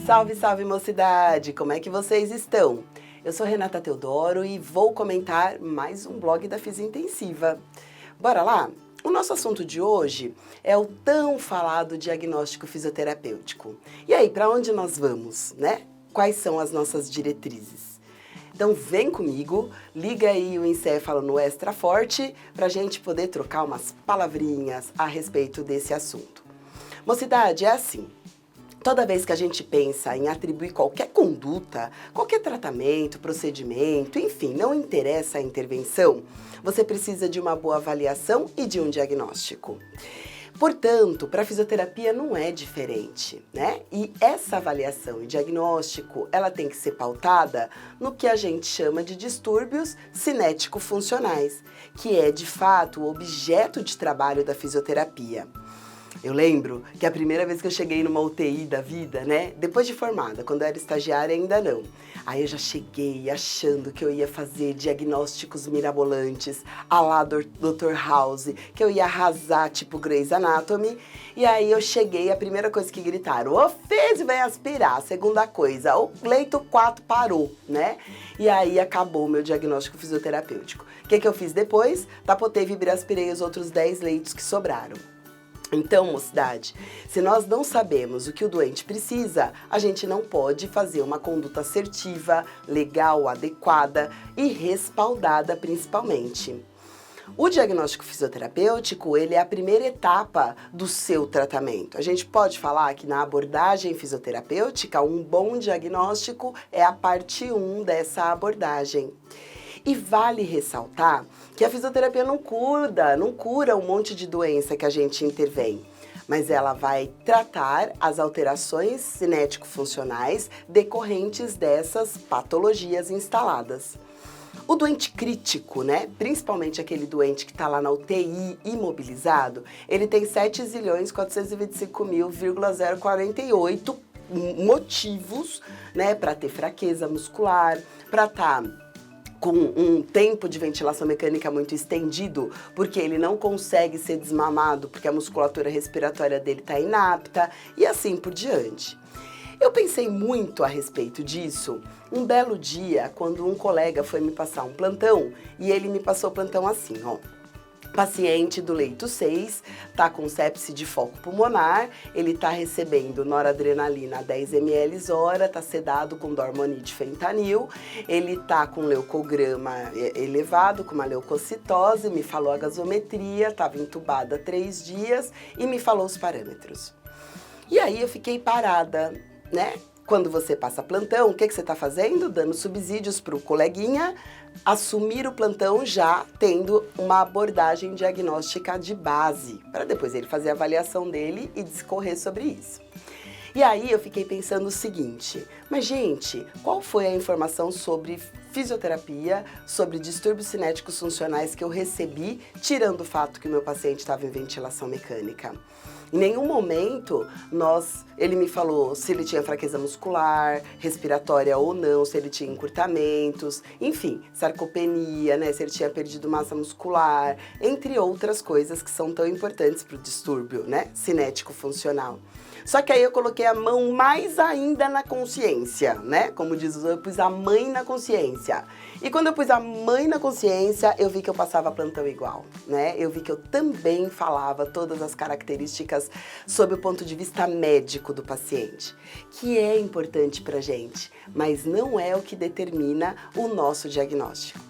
Salve, salve mocidade! Como é que vocês estão? Eu sou Renata Teodoro e vou comentar mais um blog da Fisiointensiva. Bora lá? O nosso assunto de hoje é o tão falado diagnóstico fisioterapêutico. E aí, para onde nós vamos, né? Quais são as nossas diretrizes? Então vem comigo, liga aí o encéfalo no extra forte para a gente poder trocar umas palavrinhas a respeito desse assunto. Mocidade, é assim. Toda vez que a gente pensa em atribuir qualquer conduta, qualquer tratamento, procedimento, enfim, não interessa a intervenção, você precisa de uma boa avaliação e de um diagnóstico. Portanto, para a fisioterapia não é diferente, né? E essa avaliação e diagnóstico, ela tem que ser pautada no que a gente chama de distúrbios cinético-funcionais, que é, de fato, o objeto de trabalho da fisioterapia. Eu lembro que a primeira vez que eu cheguei numa UTI da vida, né? Depois de formada, quando eu era estagiária ainda não. Aí eu já cheguei achando que eu ia fazer diagnósticos mirabolantes, à la Dr. House, que eu ia arrasar tipo Grey's Anatomy. E aí eu cheguei, a primeira coisa que gritaram, o Fez vai aspirar. A segunda coisa, o leito 4 parou, né? E aí acabou o meu diagnóstico fisioterapêutico. O que eu fiz depois? Tapotei, vibraspirei os outros 10 leitos que sobraram. Então, mocidade, se nós não sabemos o que o doente precisa, a gente não pode fazer uma conduta assertiva, legal, adequada e respaldada principalmente. O diagnóstico fisioterapêutico, ele é a primeira etapa do seu tratamento. A gente pode falar que na abordagem fisioterapêutica, um bom diagnóstico é a parte 1 dessa abordagem. E vale ressaltar que a fisioterapia não cura um monte de doença que a gente intervém, mas ela vai tratar as alterações cinético-funcionais decorrentes dessas patologias instaladas. O doente crítico, né, principalmente aquele doente que está lá na UTI imobilizado, ele tem 7.425.048 motivos, né, para ter fraqueza muscular, para estar com um tempo de ventilação mecânica muito estendido, porque ele não consegue ser desmamado, porque a musculatura respiratória dele está inapta, e assim por diante. Eu pensei muito a respeito disso um belo dia, quando um colega foi me passar um plantão, e ele me passou o plantão assim, ó. Paciente do leito 6, tá com sepse de foco pulmonar, ele tá recebendo noradrenalina 10 ml hora, tá sedado com dormonide fentanil, ele tá com leucograma elevado, com uma leucocitose, me falou a gasometria, tava entubada há 3 dias e me falou os parâmetros. E aí eu fiquei parada, né? Quando você passa plantão, o que você está fazendo? Dando subsídios para o coleguinha assumir o plantão já tendo uma abordagem diagnóstica de base, para depois ele fazer a avaliação dele e discorrer sobre isso. E aí eu fiquei pensando o seguinte, mas gente, qual foi a informação sobre fisioterapia, sobre distúrbios cinéticos funcionais que eu recebi, tirando o fato que o meu paciente estava em ventilação mecânica? Em nenhum momento ele me falou se ele tinha fraqueza muscular, respiratória ou não, se ele tinha encurtamentos, enfim, sarcopenia, né, se ele tinha perdido massa muscular, entre outras coisas que são tão importantes para o distúrbio, né, cinético funcional. Só que aí eu coloquei a mão mais ainda na consciência, né? Como diz o eu pus a mãe na consciência. E quando eu pus a mãe na consciência, eu vi que eu passava plantão igual, né? Eu vi que eu também falava todas as características sob o ponto de vista médico do paciente, que é importante pra gente, mas não é o que determina o nosso diagnóstico.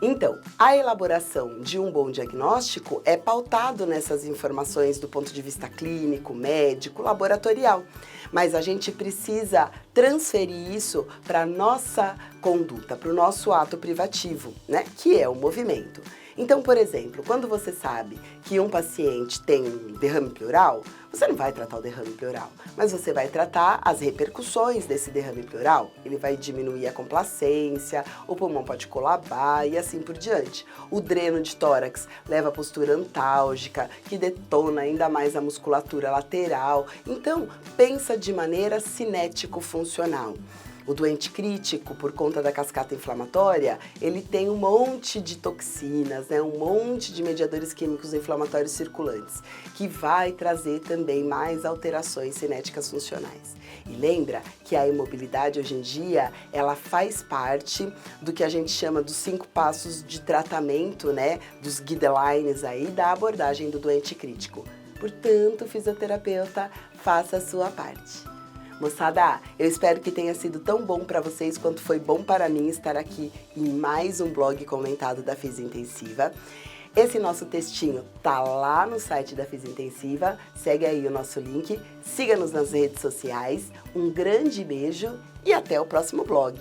Então, a elaboração de um bom diagnóstico é pautado nessas informações do ponto de vista clínico, médico, laboratorial. Mas a gente precisa transferir isso para a nossa conduta, para o nosso ato privativo, né? Que é o movimento. Então, por exemplo, quando você sabe que um paciente tem um derrame pleural, você não vai tratar o derrame pleural, mas você vai tratar as repercussões desse derrame pleural. Ele vai diminuir a complacência, o pulmão pode colabar e assim por diante. O dreno de tórax leva a postura antálgica, que detona ainda mais a musculatura lateral. Então, pensa de maneira cinético-funcional. O doente crítico, por conta da cascata inflamatória, ele tem um monte de toxinas, né, um monte de mediadores químicos inflamatórios circulantes, que vai trazer também mais alterações cinéticas funcionais. E lembra que a imobilidade hoje em dia, ela faz parte do que a gente chama dos 5 passos de tratamento, né, dos guidelines aí da abordagem do doente crítico. Portanto, fisioterapeuta, faça a sua parte. Moçada, eu espero que tenha sido tão bom para vocês quanto foi bom para mim estar aqui em mais um blog comentado da Fisi Intensiva. Esse nosso textinho tá lá no site da Fisi Intensiva, segue aí o nosso link, siga-nos nas redes sociais, um grande beijo e até o próximo blog.